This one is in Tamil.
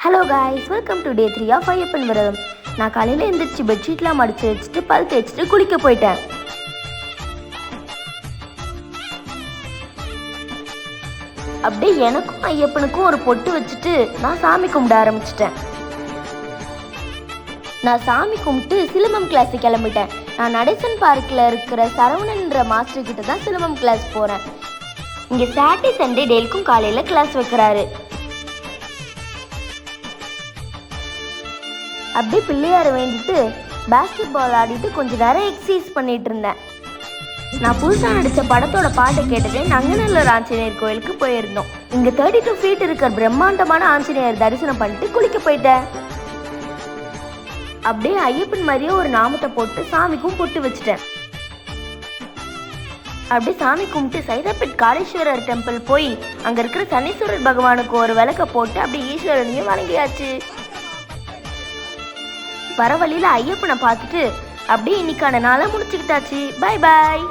Hello guys, welcome to day 3 of Ayyappan விரதம். நான் காலையில் எழுந்திரிச்சு பெட்ஷீட்லாம் மடித்து வச்சுட்டு பல் தேய்ச்சிட்டு குளிக்க போயிட்டேன். அப்படியே எனக்கும் ஐயப்பனுக்கும் ஒரு பொட்டு வச்சுட்டு நான் சாமி கும்பிட ஆரம்பிச்சிட்டேன். நான் சாமி கும்பிட்டு சிலம்பம் கிளாஸுக்கு கிளம்பிட்டேன். நான் நடேசன் பார்க்கில் இருக்கிற சரவணன்ற மாஸ்டர் கிட்ட தான் சிலம்பம் கிளாஸ் போகிறேன். இங்கே சாட்டர்டே சண்டே டெய்லிக்கும் காலையில் கிளாஸ் வைக்கிறாரு. அப்படியே பிள்ளையாரை வேண்டிட்டு பேஸ்கெட் பால் ஆடிட்டு கொஞ்ச நேரம் எக்ஸசைஸ் பண்ணிட்டு இருந்தேன். நான் புதுசாக நடித்த படத்தோட பாட்டை கேட்டுட்டு நங்கநல்லூர் ஆஞ்சநேயர் கோயிலுக்கு போயிருந்தோம். இங்கே 32 ஃபீட் இருக்கிற பிரம்மாண்டமான ஆஞ்சநேயர் தரிசனம் பண்ணிட்டு குளிக்க போயிட்டேன். அப்படியே ஐயப்பன் மாதிரியே ஒரு நாமத்தை போட்டு சாமிக்கும் பொட்டு வச்சுட்டேன். அப்படியே சாமி கும்பிட்டு சைதாப்பேட் காளீஸ்வரர் டெம்பிள் போய் அங்கே இருக்கிற சனீஸ்வரர் பகவானுக்கு ஒரு விளக்க போட்டு அப்படியே ஈஸ்வரனையும் வணங்கியாச்சு. வர வழியில் ஐயப்பனை பார்த்துட்டு அப்படியே இன்னைக்கான நாளை முடிச்சுக்கிட்டாச்சு. பாய் பாய்.